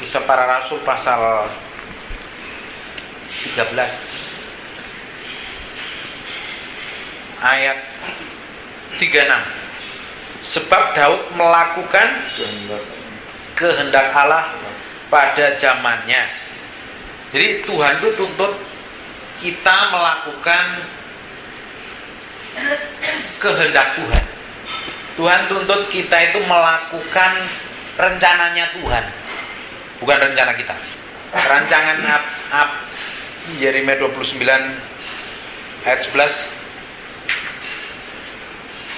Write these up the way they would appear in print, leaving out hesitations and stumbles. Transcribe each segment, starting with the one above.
Kisah Para Rasul pasal 13 ayat 36. Sebab Daud melakukan kehendak Allah pada zamannya. Jadi Tuhan itu tuntut kita melakukan kehendak Tuhan. Tuhan tuntut kita itu melakukan rencananya Tuhan, bukan rencana kita. Rancangan Yeremia 29 ayat 11.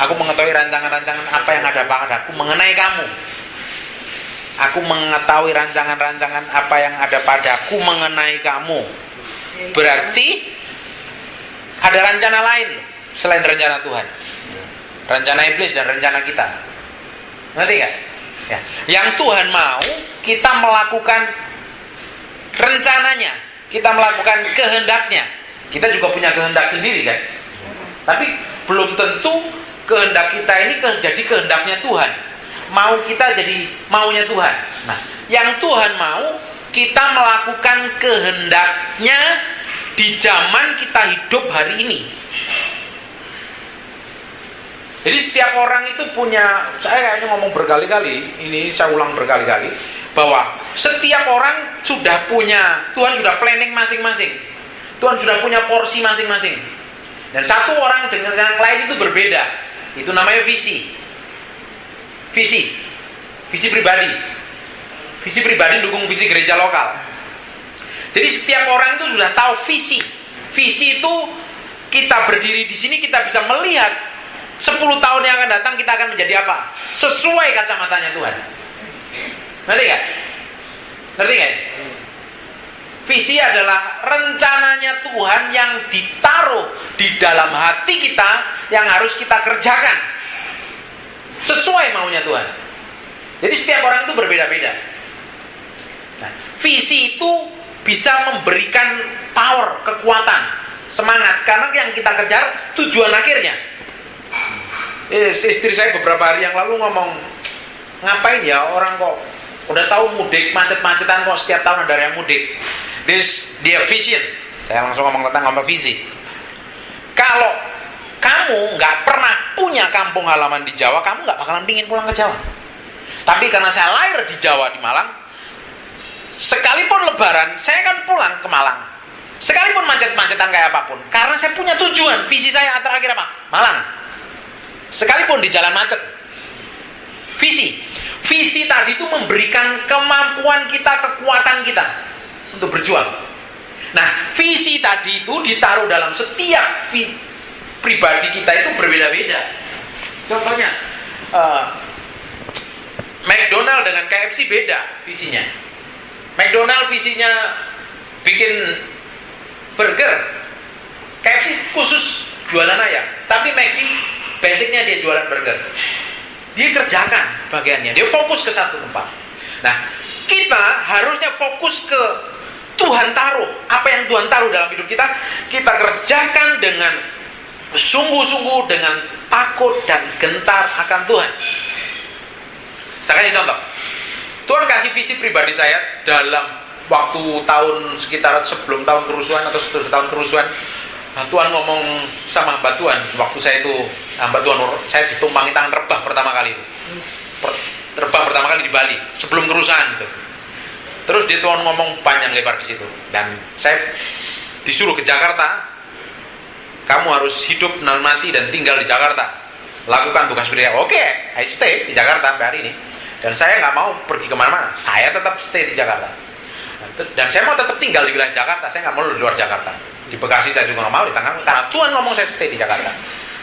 Aku mengetahui rancangan-rancangan apa yang ada padaku mengenai kamu. Aku mengetahui rancangan-rancangan apa yang ada padaku mengenai kamu. Berarti ada rencana lain selain rencana Tuhan. Rencana iblis dan rencana kita. Ngerti gak? Ya. Yang Tuhan mau kita melakukan rencananya, kita melakukan kehendaknya. Kita juga punya kehendak sendiri kan. Tapi belum tentu kehendak kita ini jadi kehendaknya Tuhan. Mau kita jadi maunya Tuhan. Nah, yang Tuhan mau kita melakukan kehendaknya di zaman kita hidup hari ini. Jadi setiap orang itu punya, saya kayaknya ngomong berkali-kali, ini saya ulang berkali-kali, bahwa setiap orang sudah punya, Tuhan sudah planning masing-masing. Tuhan sudah punya porsi masing-masing. Dan satu orang dengan yang lain itu berbeda. Itu namanya visi. Visi pribadi. Visi pribadi dukung visi gereja lokal. Jadi setiap orang itu sudah tahu visi. Visi itu kita berdiri di sini kita bisa melihat 10 tahun yang akan datang kita akan menjadi apa? Sesuai kacamatanya Tuhan. Ngerti gak? Ngerti gak? Visi adalah rencananya Tuhan yang ditaruh di dalam hati kita yang harus kita kerjakan sesuai maunya Tuhan. Jadi setiap orang itu berbeda-beda. Nah, visi itu bisa memberikan power, kekuatan, semangat. Karena yang kita kejar tujuan akhirnya. Istri saya beberapa hari yang lalu ngomong, ngapain ya orang kok udah tahu mudik, macet-macetan kok setiap tahun ada yang mudik. Dia vision. Saya langsung ngomong tentang apa visi. Kalau kamu nggak pernah punya kampung halaman di Jawa, kamu nggak bakalan pingin pulang ke Jawa. Tapi karena saya lahir di Jawa, di Malang, sekalipun lebaran, saya kan pulang ke Malang. Sekalipun macet-macetan kayak apapun, karena saya punya tujuan, visi saya terakhir apa? Malang. Sekalipun di jalan macet. Visi tadi itu memberikan kemampuan kita, kekuatan kita untuk berjuang. Nah, visi tadi itu ditaruh dalam setiap pribadi kita itu berbeda-beda. Contohnya, McDonald dengan KFC beda visinya. McDonald visinya bikin burger, KFC khusus jualan ayam. Tapi McD basicnya dia jualan burger. Dia kerjakan bagiannya, dia fokus ke satu tempat. Nah, kita harusnya fokus ke Tuhan taruh, apa yang Tuhan taruh dalam hidup kita, kita kerjakan dengan sungguh-sungguh, dengan takut dan gentar akan Tuhan. Saya kasih contoh. Tuhan kasih visi pribadi saya dalam waktu tahun sekitar sebelum tahun kerusuhan atau setelah tahun kerusuhan. Nah, Tuhan ngomong sama hamba Tuhan waktu saya itu hamba Tuhan, saya ditumpangi tangan rebah pertama kali itu. Rebah pertama kali di Bali sebelum kerusuhan itu. Terus dia Tuhan ngomong panjang lebar di situ dan saya disuruh ke Jakarta. Kamu harus hidup dan mati dan tinggal di Jakarta. Lakukan tugas gereja. Oke, I stay di Jakarta sampai hari ini. Dan saya nggak mau pergi kemana-mana. Saya tetap stay di Jakarta. Dan saya mau tetap tinggal di wilayah Jakarta. Saya nggak mau di luar Jakarta. Di Bekasi saya juga nggak mau, di Tangerang, karena Tuhan ngomong saya stay di Jakarta.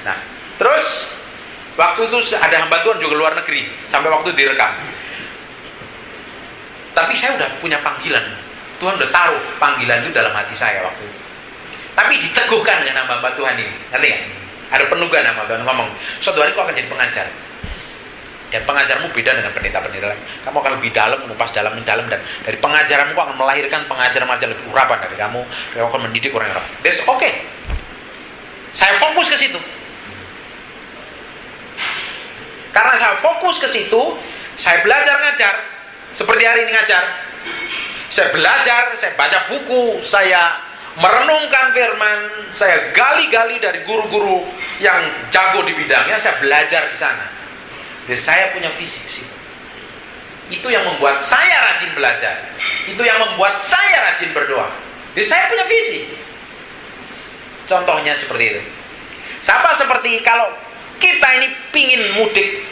Nah, terus waktu itu ada hamba Tuhan juga luar negeri sampai waktu direkam. Tapi saya udah punya panggilan. Tuhan udah taruh panggilan itu dalam hati saya waktu itu. Tapi diteguhkan dengan hamba Tuhan ini. Ngerti gak? Ada penugasan hamba Tuhan ngomong, suatu hari kau akan jadi pengajar. Dan pengajarmu beda dengan pendeta-pendeta lain. Kamu akan lebih dalam, mengupas dalam, dan dari pengajaranmu akan melahirkan pengajar-pengajar lebih urapan dari kamu. Kamu akan mendidik orang-orang. That's okay. Saya fokus ke situ. Karena saya fokus ke situ, saya belajar ngajar. Seperti hari ini ngajar. Saya belajar, saya baca buku, saya merenungkan firman, saya gali-gali dari guru-guru yang jago di bidangnya, saya belajar di sana. Jadi saya punya visi. Itu yang membuat saya rajin belajar. Itu yang membuat saya rajin berdoa. Jadi saya punya visi. Contohnya seperti itu. Sama seperti kalau kita ini pingin mudik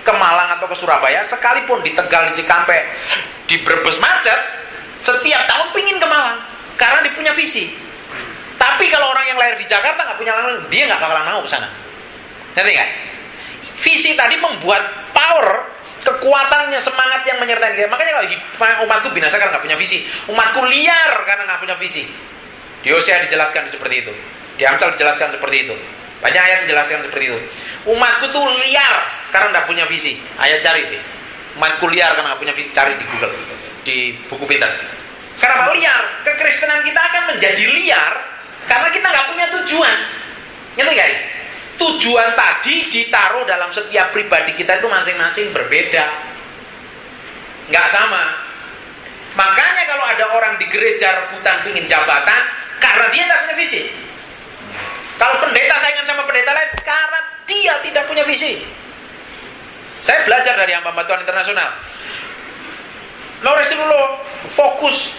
ke Malang atau ke Surabaya, sekalipun di Tegal, di Cikampek, di Brebes macet, setiap tahun pingin ke Malang karena dia punya visi. Tapi kalau orang yang lahir di Jakarta nggak punya langganan, dia nggak bakalan mau ke sana. Ngerti nggak? Visi tadi membuat power, kekuatannya, semangat yang menyertai dia. Makanya kalau umatku binasa karena nggak punya visi, umatku liar karena nggak punya visi. Di Hosea dijelaskan seperti itu, di Amsal dijelaskan seperti itu, banyak ayat menjelaskan seperti itu. Umatku tuh liar karena nggak punya visi. Ayat cari deh. Umatku liar karena nggak punya visi, cari di Google, di buku pintar. Karena liar, kekristenan kita akan menjadi liar karena kita nggak punya tujuan. Ngerti gak? Tujuan tadi ditaruh dalam setiap pribadi kita itu masing-masing berbeda, nggak sama. Makanya kalau ada orang di gereja rebutan pingin jabatan karena dia tidak punya visi. Kalau pendeta saingan sama pendeta lain karena dia tidak punya visi. Saya belajar dari hamba Tuhan internasional. Lores dulu fokus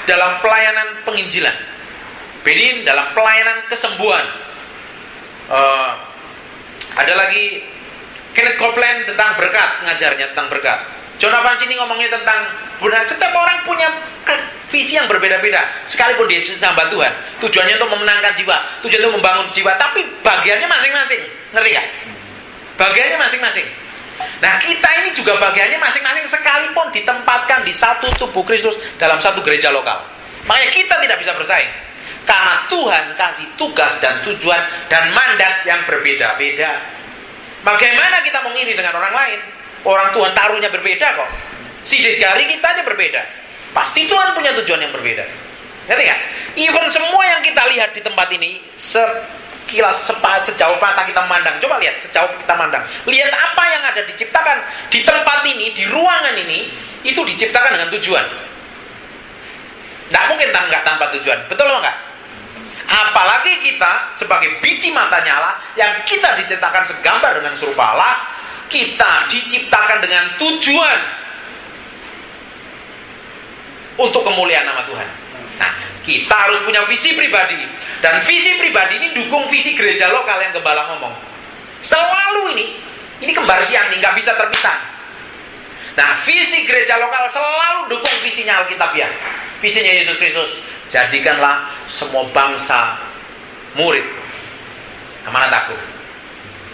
dalam pelayanan penginjilan, Benin dalam pelayanan kesembuhan. Ada lagi Kenneth Copeland tentang berkat, ngajarnya tentang berkat. John Evans ini ngomongnya tentang benar. Setiap orang punya visi yang berbeda-beda. Sekalipun dia hamba Tuhan, tujuannya untuk memenangkan jiwa, tujuannya untuk membangun jiwa, tapi bagiannya masing-masing. Ngerti gak? Bagiannya masing-masing. Nah, kita ini juga bagiannya masing-masing, sekalipun ditempatkan di satu tubuh Kristus dalam satu gereja lokal. Makanya kita tidak bisa bersaing, karena Tuhan kasih tugas dan tujuan dan mandat yang berbeda-beda. Bagaimana kita mau ngiri dengan orang lain? Orang Tuhan taruhnya berbeda kok. Sidik jari kita aja berbeda. Pasti Tuhan punya tujuan yang berbeda. Ngerti gak? Even semua yang kita lihat di tempat ini, sekilas sejauh mata kita memandang, coba lihat sejauh kita mandang, lihat apa yang ada diciptakan di tempat ini, di ruangan ini, itu diciptakan dengan tujuan. Nggak mungkin nggak tanpa tujuan, betul nggak? Apalagi kita sebagai biji matanya Allah, yang kita diciptakan segambar dengan serupa Allah, kita diciptakan dengan tujuan untuk kemuliaan nama Tuhan. Nah, kita harus punya visi pribadi, dan visi pribadi ini dukung visi gereja lokal yang gembala ngomong. Selalu ini kembar siang nih, nggak bisa terpisah. Nah, visi gereja lokal selalu dukung visinya Alkitabiah, visinya Yesus Kristus. Jadikanlah semua bangsa murid amanat aku.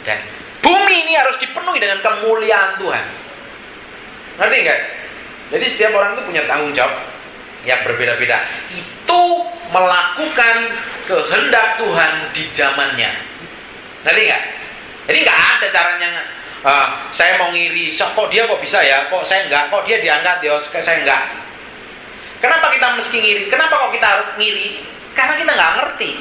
Dan bumi ini harus dipenuhi dengan kemuliaan Tuhan. Ngerti nggak? Jadi setiap orang itu punya tanggung jawab yang berbeda-beda. Itu melakukan kehendak Tuhan di zamannya. Ngerti nggak? Jadi nggak ada caranya. Saya mau ngiri, kok dia kok bisa ya? Kok saya enggak? Kok dia diangkat ya? Saya enggak. Kenapa kita mesti ngiri? Kenapa kok kita harus ngiri? Karena kita nggak ngerti.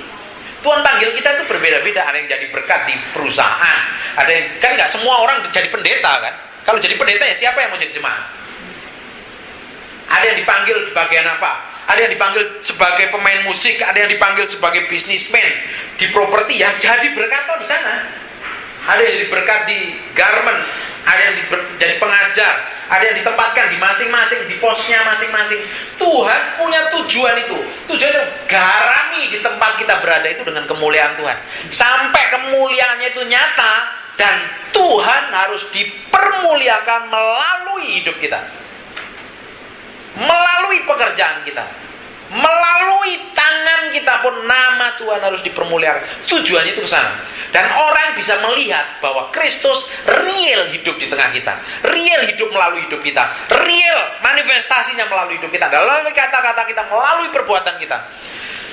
Tuhan panggil kita itu berbeda-beda. Ada yang jadi berkat di perusahaan. Ada yang, kan nggak semua orang jadi pendeta kan? Kalau jadi pendeta ya siapa yang mau jadi jemaat? Ada yang dipanggil di bagian apa? Ada yang dipanggil sebagai pemain musik, ada yang dipanggil sebagai bisnismen di properti, ya jadi berkat di sana. Ada yang jadi berkat di garment, ada yang jadi pengajar, ada yang ditempatkan di masing-masing, di posnya masing-masing. Tuhan punya tujuan itu. Tujuan itu garami di tempat kita berada itu dengan kemuliaan Tuhan. Sampai kemuliaannya itu nyata, dan Tuhan harus dipermuliakan melalui hidup kita, melalui pekerjaan kita, melalui tangan kita pun nama Tuhan harus dipermuliakan. Tujuannya itu ke sana. Dan orang bisa melihat bahwa Kristus real hidup di tengah kita, real hidup melalui hidup kita, real manifestasinya melalui hidup kita, dalam kata-kata kita, melalui perbuatan kita.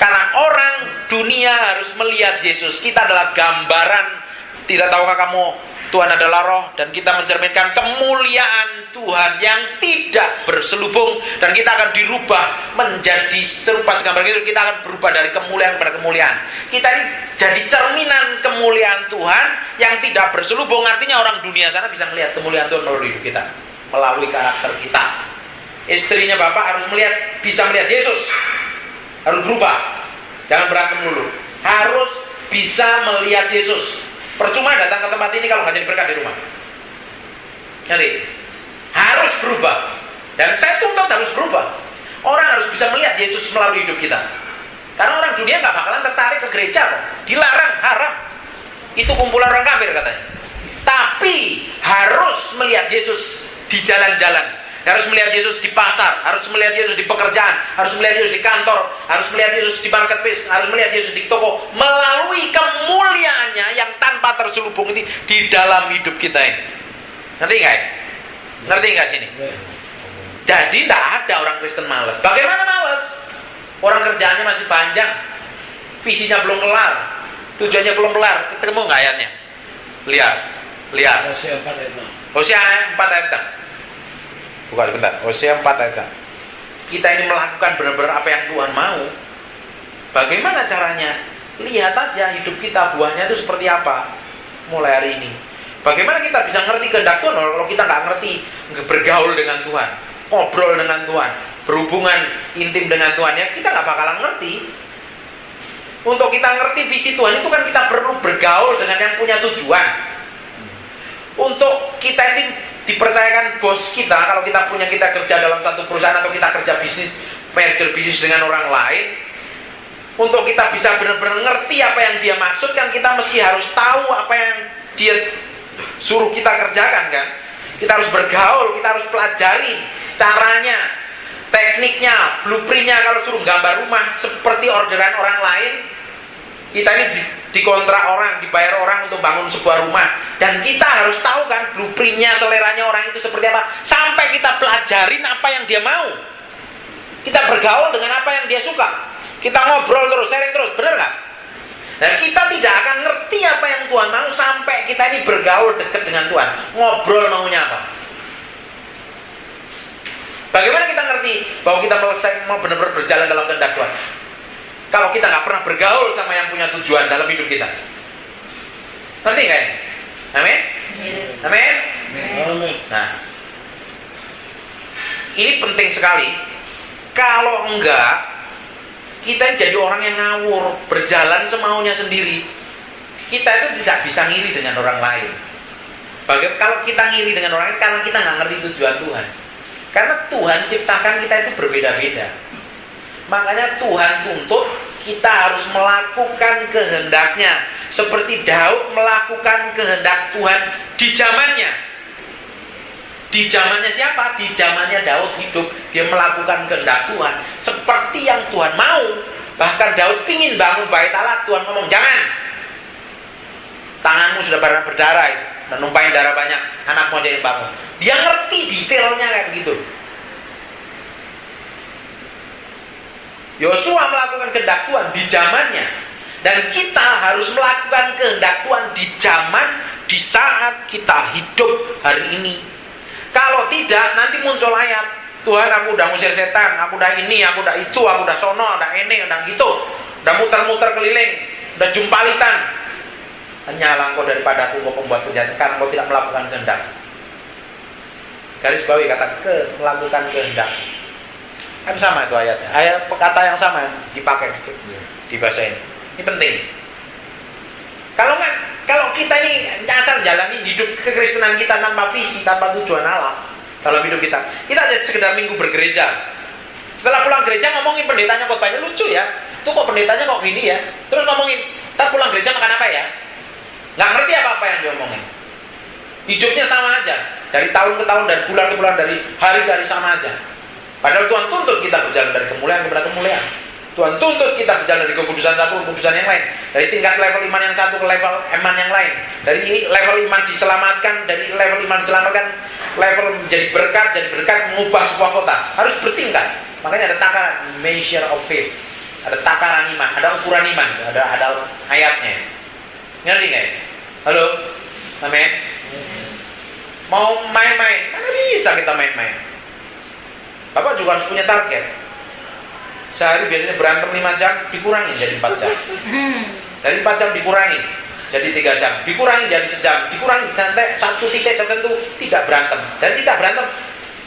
Karena orang dunia harus melihat Yesus. Kita adalah gambaran. Tidak tahukah kamu, Tuhan adalah roh, dan kita mencerminkan kemuliaan Tuhan yang tidak berselubung, dan kita akan dirubah menjadi serupa segambar itu. Kita akan berubah dari kemuliaan kepada kemuliaan. Kita ini jadi cerminan kemuliaan Tuhan yang tidak berselubung. Artinya orang dunia sana bisa melihat kemuliaan Tuhan melalui hidup kita, melalui karakter kita. istrinya bapak harus bisa melihat Yesus. Harus berubah. Jangan berantem dulu. Harus bisa melihat Yesus. Percuma datang ke tempat ini kalau nggak jadi berkat di rumah. Jadi harus berubah. Dan saya tuntut harus berubah. Orang harus bisa melihat Yesus melalui hidup kita. Karena orang dunia nggak bakalan tertarik ke gereja kok. Dilarang, haram. Itu kumpulan orang kafir katanya. Tapi harus melihat Yesus di jalan-jalan, harus melihat Yesus di pasar, harus melihat Yesus di pekerjaan, harus melihat Yesus di kantor, harus melihat Yesus di marketplace, harus melihat Yesus di toko, melalui kemuliaannya yang tanpa terselubung ini di dalam hidup kita ini. Ngerti nggak? Ngerti nggak sini? Jadi tidak ada orang Kristen malas. Bagaimana malas? Orang kerjaannya masih panjang, visinya belum kelar, tujuannya belum kelar. Ketemu nggak ayatnya? Lihat. Hosea 4 ayat 6. Hosea 4 ayat 6. Bukan, bentar. Hosea 4 ayat 6. Kita ini melakukan benar-benar apa yang Tuhan mau. Bagaimana caranya? Lihat aja hidup kita, buahnya itu seperti apa. Mulai hari ini. Bagaimana kita bisa ngerti kehendak Tuhan kalau kita nggak ngerti bergaul dengan Tuhan, ngobrol dengan Tuhan, berhubungan intim dengan Tuhan, ya kita nggak bakalan ngerti. Untuk kita ngerti visi Tuhan itu kan kita perlu bergaul dengan yang punya tujuan. Untuk kita ini dipercayakan bos kita, kalau kita kerja dalam satu perusahaan atau kita kerja bisnis, merger bisnis dengan orang lain, untuk kita bisa benar-benar ngerti apa yang dia maksud kan kita mesti harus tahu apa yang dia suruh kita kerjakan kan. Kita harus bergaul, kita harus pelajari caranya, tekniknya, blueprintnya. Kalau suruh gambar rumah seperti orderan orang lain, kita ini dikontrak orang, dibayar orang untuk bangun sebuah rumah, dan kita harus tahu kan blueprintnya, seleranya orang itu seperti apa, sampai kita pelajarin apa yang dia mau. Kita bergaul dengan apa yang dia suka, kita ngobrol terus, sharing terus, bener nggak? Dan kita tidak akan ngerti apa yang Tuhan mau sampai kita ini bergaul dekat dengan Tuhan, ngobrol maunya apa. Bagaimana kita ngerti bahwa kita mau benar-benar berjalan dalam kehendak Tuhan? Kalau kita nggak pernah bergaul sama yang punya tujuan dalam hidup kita. Ngerti nggak ini? Amin? Amin? Amin. Nah, ini penting sekali. Kalau enggak, kita jadi orang yang ngawur, berjalan semaunya sendiri. Kita itu tidak bisa ngiri dengan orang lain. Kalau kita ngiri dengan orang lain, karena kita nggak ngerti tujuan Tuhan. Karena Tuhan ciptakan kita itu berbeda-beda. Makanya Tuhan tuntut kita harus melakukan kehendaknya, seperti Daud melakukan kehendak Tuhan di zamannya. Di zamannya siapa? Di zamannya Daud hidup, dia melakukan kehendak Tuhan seperti yang Tuhan mau. Bahkan Daud pingin bangun bait Allah, Tuhan ngomong, jangan, tanganmu sudah berdarah itu, dan numpahin darah banyak, anakmu aja yang bangun. Dia ngerti detailnya kayak begitu. Yosua melakukan kehendak Tuhan di zamannya, dan kita harus melakukan kehendak Tuhan di zaman, di saat kita hidup hari ini. Kalau tidak, nanti muncul ayat, Tuhan aku udah ngusir setan, aku udah ini, aku udah itu, aku udah sono, udah ini, udah gitu, udah muter-muter keliling, udah jumpalitan. Hanyalah engkau daripadaku, engkau pembuat kejahatan, karena engkau tidak melakukan kehendak. Garis bawahi kata melakukan kehendak. Kan sama itu ayatnya. Ayat kata yang sama dipakai di bahasa ini. Ini penting. Kalau kita ini asal jalani hidup kekristenan kita tanpa visi, tanpa tujuan Allah dalam hidup kita aja sekedar minggu bergereja. Setelah pulang gereja ngomongin pendetanya khotbahnya lucu ya. Tuh kok pendetanya kok gini ya. Terus ngomongin, ntar pulang gereja makan apa ya? Nggak ngerti apa-apa yang diomongin. Hidupnya sama aja. Dari tahun ke tahun, dari bulan ke bulan, dari hari ke hari sama aja. Padahal Tuhan tuntut kita berjalan dari kemuliaan kepada kemuliaan. Tuhan tuntut kita berjalan dari kekudusan satu ke kekudusan yang lain. Dari tingkat level iman yang satu ke level iman yang lain. Dari level iman diselamatkan, dari level iman diselamatkan, level menjadi berkat, mengubah sebuah kota. Harus bertingkat. Makanya ada takaran, measure of faith. Ada takaran iman, ada ukuran iman, ada ayatnya. Ngerti nggak ya? Halo? Amin? Mau main-main? Mana bisa kita main-main? Bapak juga harus punya target. Sehari biasanya berantem 5 jam, dikurangi jadi 4 jam. Dari 4 jam dikurangi jadi 3 jam, dikurangi jadi sejam, dikurangi sampai satu titik tertentu tidak berantem. Dan tidak berantem,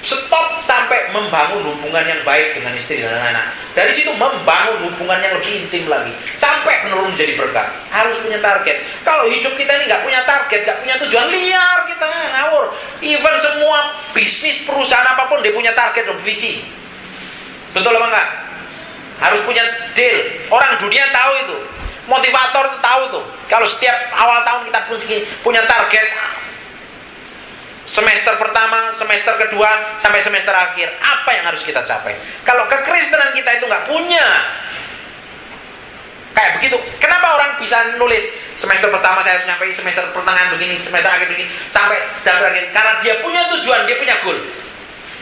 stop sampai sampai membangun hubungan yang baik dengan istri dan anak-anak. Dari situ membangun hubungan yang lebih intim lagi, sampai menurun menjadi berkat. Harus punya target. Kalau hidup kita ini nggak punya target, nggak punya tujuan, liar kita, ngawur. Even semua bisnis, perusahaan apapun dia punya target dan visi. Betul apa enggak? Harus punya deal. Orang dunia tahu itu. Motivator itu tahu tuh. Kalau setiap awal tahun kita punya target, semester pertama, semester kedua, sampai semester akhir, apa yang harus kita capai? Kalau kekristenan kita itu nggak punya kayak begitu, kenapa orang bisa nulis semester pertama saya harus nyampe, semester pertengahan begini, semester akhir begini, sampai dan akhir? Karena dia punya tujuan, dia punya goal.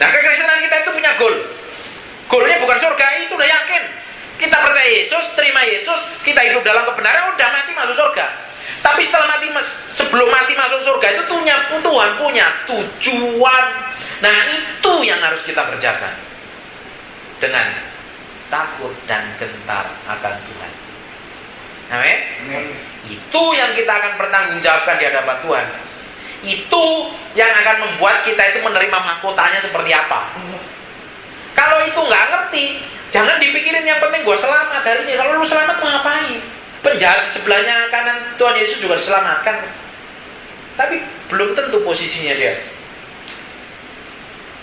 Nah, kekristenan kita itu punya goal. Goalnya bukan surga, itu udah yakin. Kita percaya Yesus, terima Yesus, kita hidup dalam kebenaran, udah mati masuk surga. Tapi setelah mati, sebelum mati masuk surga itu Tuhan punya tujuan. Nah, itu yang harus kita kerjakan dengan takut dan gentar akan Tuhan. Amin. Itu yang kita akan pertanggungjawabkan di hadapan Tuhan. Itu yang akan membuat kita itu menerima mahkotanya seperti apa. Kalau itu nggak ngerti, jangan dipikirin yang penting gue selamat hari ini. Kalau lu selamat mau ngapain? Penjahat sebelahnya kanan Tuhan Yesus juga diselamatkan, tapi belum tentu posisinya dia.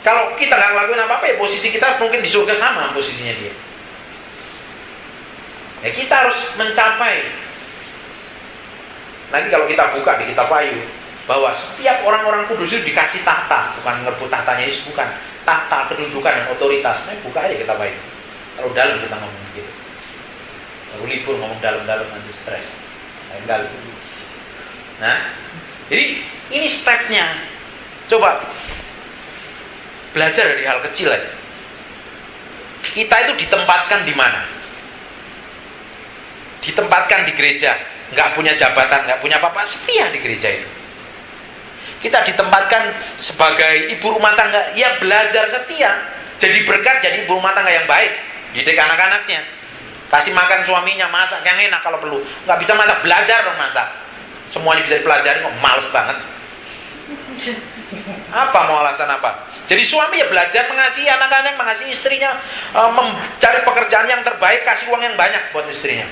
Kalau kita nggak ngelakuin apa-apa, ya posisi kita mungkin di surga sama posisinya dia. Ya kita harus mencapai. Nanti kalau kita buka di kitab Wahyu, bahwa setiap orang-orang kudus itu dikasih tahta, bukan ngerebut tahtanya Yesus, bukan. Tahta kedudukan dan otoritas. Nah, buka aja kitab Wahyu. Kalau dalam kita ngomong gitu. Lalu libur ngomong dalam-dalam nanti stres. Lain kali. Nah, jadi ini stepnya. Coba belajar dari hal kecil aja. Kita itu ditempatkan di mana? Ditempatkan di gereja, nggak punya jabatan, nggak punya apa-apa, setia di gereja itu. Kita ditempatkan sebagai ibu rumah tangga, ya belajar setia, jadi berkat, jadi ibu rumah tangga yang baik, didik anak-anaknya, kasih makan suaminya, masak yang enak kalau perlu. Nggak bisa masak, belajar dong masak. Semuanya bisa dipelajari, kok males banget. Apa mau alasan apa? Jadi suami ya belajar mengasihi anak-anak, mengasihi istrinya, mencari pekerjaan yang terbaik, kasih uang yang banyak buat istrinya.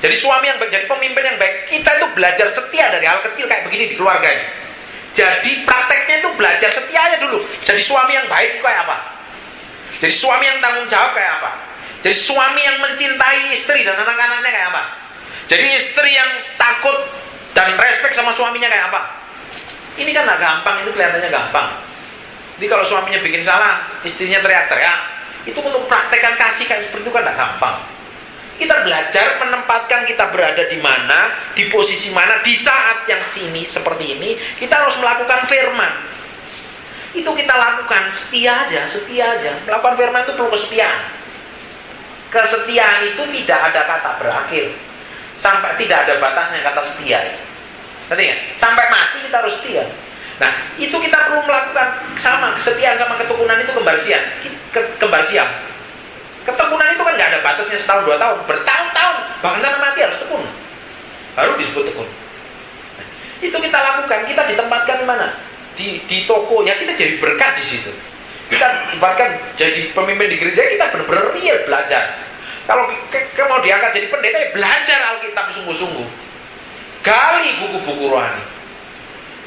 Jadi suami yang baik, jadi pemimpin yang baik. Kita itu belajar setia dari hal kecil kayak begini di keluarganya. Jadi prakteknya itu belajar setia aja dulu. Jadi suami yang baik kayak apa? Jadi suami yang tanggung jawab kayak apa? Jadi suami yang mencintai istri dan anak-anaknya kayak apa? Jadi istri yang takut dan respect sama suaminya kayak apa? Ini kan gak gampang, itu kelihatannya gampang. Jadi kalau suaminya bikin salah, istrinya teriak-teriak, itu untuk praktekkan kasih kayak seperti itu kan gak gampang. Kita belajar menempatkan kita berada di mana, di posisi mana, di saat yang ini, seperti ini, kita harus melakukan firman. Itu kita lakukan, setia aja. Melakukan firman itu perlu kesetiaan. Kesetiaan itu tidak ada kata berakhir. Sampai tidak ada batasnya kata setia. Ngerti nggak? Sampai mati kita harus setia. Nah, itu kita perlu melakukan sama. Kesetiaan sama ketekunan itu kembar siam. Ketekunan itu kan nggak ada batasnya, setahun 2 tahun, bertahun-tahun, bahkan sampai mati harus tekun, baru disebut tekun. Nah, itu kita lakukan. Kita ditempatkan di mana? Di toko, ya kita jadi berkat di situ. Kita ditempatkan jadi pemimpin di gereja, kita benar-benar real belajar. Kalau mau diangkat jadi pendeta, ya belajar Alkitab sungguh-sungguh, gali buku-buku rohani.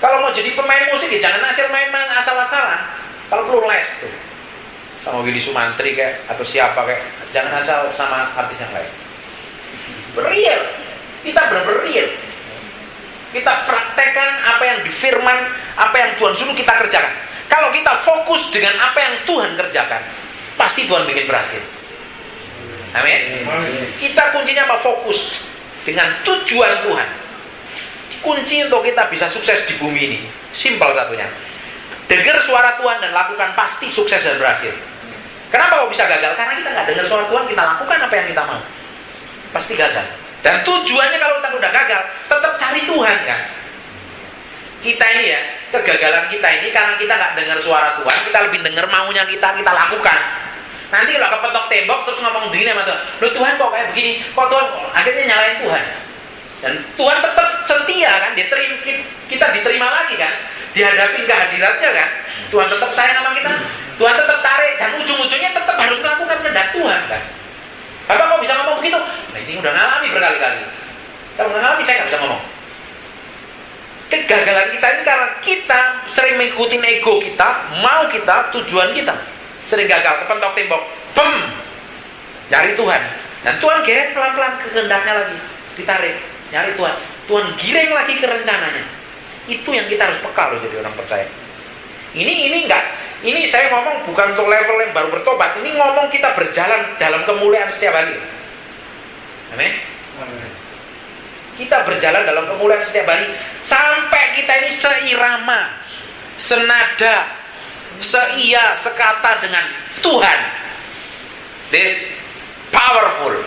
Kalau mau jadi pemain musik, ya jangan asal main-main asal-asalan. Kalau perlu les tuh sama Willy Sumantri kayak atau siapa kayak, jangan asal sama artis yang lain. Real, kita benar-benar real. Kita praktekkan apa yang difirman, apa yang Tuhan suruh kita kerjakan. Kalau kita fokus dengan apa yang Tuhan kerjakan, pasti Tuhan bikin berhasil. Amin. Kita kuncinya apa? Fokus dengan tujuan Tuhan. Kunci untuk kita bisa sukses di bumi ini simpel satunya. Dengar suara Tuhan dan lakukan, pasti sukses dan berhasil. Kenapa kok bisa gagal? Karena kita nggak dengar suara Tuhan, kita lakukan apa yang kita mau, pasti gagal. Dan tujuannya kalau kita udah gagal, tetap cari Tuhan kan. Kita ini ya, kegagalan kita ini karena kita nggak dengar suara Tuhan, kita lebih dengar maunya kita lakukan. Nanti kalau kepetok tembok terus ngomong begini sama Tuhan, loh Tuhan kok kayak begini, kok Tuhan, akhirnya nyalain Tuhan. Dan Tuhan tetap setia kan, kita diterima lagi kan. dihadapi kehadiratnya kan, Tuhan tetap sayang sama kita, Tuhan tetap tarik, dan ujung-ujungnya tetap harus melakukan kehendak Tuhan kan. Bapak kok bisa ngomong begitu? Nah ini udah ngalami berkali-kali. Kalau nggak ngalami saya nggak bisa ngomong. Kegagalan kita ini karena kita sering mengikuti ego kita, mau kita, tujuan kita. Sering gagal, kepentok tembok, bem, nyari Tuhan. Dan Tuhan gereng pelan-pelan ke kehendaknya lagi, ditarik, nyari Tuhan. Tuhan giring lagi ke rencananya. Itu yang kita harus peka loh jadi orang percaya. Ini enggak. Ini saya ngomong bukan untuk level yang baru bertobat. Ini ngomong kita berjalan dalam kemuliaan setiap hari. Amin. Kita berjalan dalam kemuliaan setiap hari sampai kita ini seirama, senada, seia, sekata dengan Tuhan. This powerful.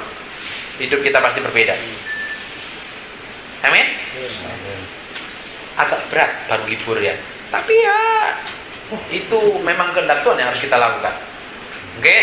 Hidup kita pasti berbeda. Amin. Agak berat baru libur ya. Tapi ya itu memang kehendak Tuhan yang harus kita lakukan. Oke?